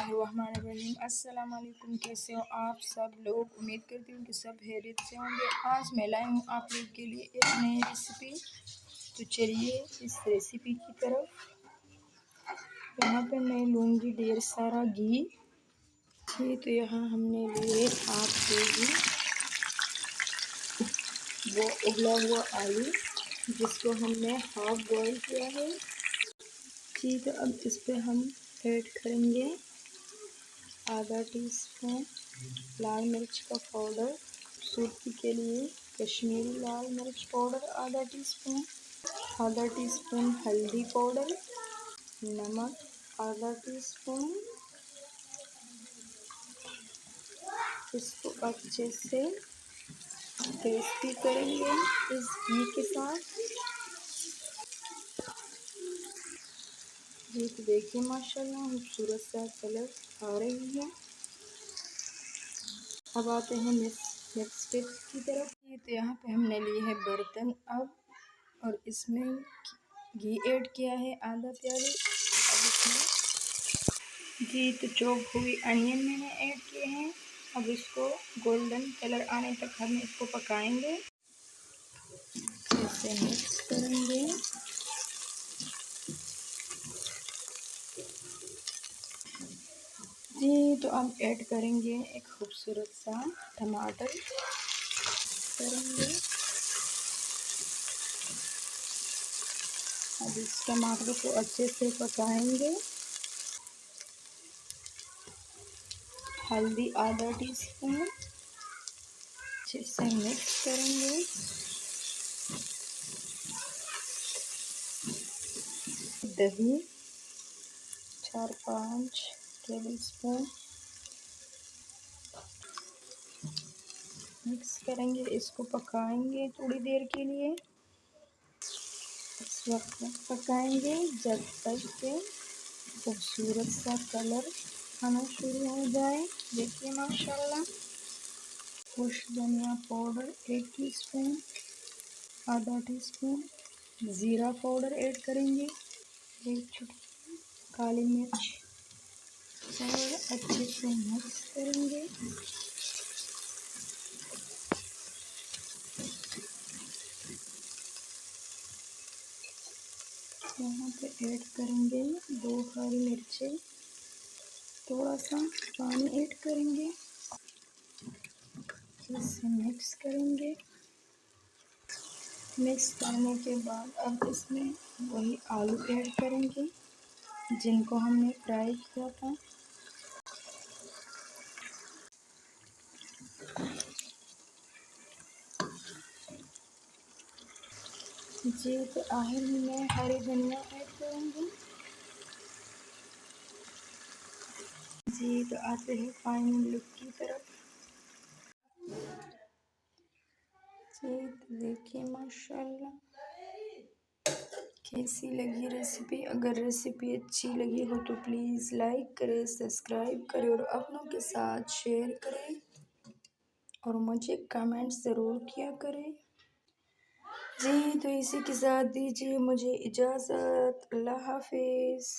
बिस्मिल्लाहिर्रहमानिर्रहीम। अस्सलाम वालेकुम। कैसे हो आप सब लोग? उम्मीद करती हूँ कि सब खैरियत से होंगे। आज मैं लाई हूँ आप लोग के लिए एक नई रेसिपी। तो चलिए इस रेसिपी की तरफ। यहाँ पे मैं लूँगी ढेर सारा घी। जी, तो यहाँ हमने लिए हाफ केजी वो उबला हुआ आलू, जिसको हमने हाफ बॉईल किया है। जी, तो अब इस पे हम ऐड करेंगे आधा टीस्पून लाल मिर्च का पाउडर, खूबसूरती के लिए कश्मीरी लाल मिर्च पाउडर आधा टीस्पून हल्दी पाउडर, नमक आधा टीस्पून। इसको अच्छे से टेस्टी करेंगे इस घी के साथ। जी, तो देखिए माशाल्लाह खूबसूरत सा कलर आ रही है। अब आते हैं नेक्स्ट स्टेप की तरफ। ये तो यहाँ पे हमने लिए है बर्तन अब, और इसमें घी ऐड किया है आधा प्याली। अब इसमें जी तो चॉप हुई अनियन मैंने ऐड किए हैं। अब इसको गोल्डन कलर आने तक हम इसको पकाएंगे, इसे मिक्स करेंगे। जी, तो अब ऐड करेंगे एक खूबसूरत सा टमाटर करेंगे। अब इस टमाटर को अच्छे से पकाएंगे। हल्दी आधा टीस्पून, अच्छे से मिक्स करेंगे। दही 4-5 टेबलस्पून मिक्स करेंगे। इसको पकाएंगे थोड़ी देर के लिए। इस वक्त पकाएंगे जब तक के खूबसूरत सा कलर आना शुरू हो जाए। देखिए माशाल्लाह। खुश धनिया पाउडर 1 टीस्पून, आधा टीस्पून ज़ीरा पाउडर ऐड करेंगे, 1 चुटकी काली मिर्च और अच्छे से मिक्स करेंगे। यहाँ पे ऐड करेंगे 2 हरी मिर्चें, थोड़ा सा पानी ऐड करेंगे, इसे मिक्स करेंगे। मिक्स करने के बाद अब इसमें वही आलू ऐड करेंगे जिनको हमने फ्राई किया था। जी, तो आखिर में मैं हरी धनिया ऐड करूँगी। जी, तो आते हैं फाइनल लुक की तरफ। जी, तो देखिए माशाल्लाह कैसी लगी रेसिपी। अगर रेसिपी अच्छी लगी हो तो प्लीज़ लाइक करें, सब्सक्राइब करें और अपनों के साथ शेयर करें, और मुझे कमेंट ज़रूर किया करें। जी, तो इसी के साथ दीजिए मुझे इजाज़त। अल्लाह हाफिज़।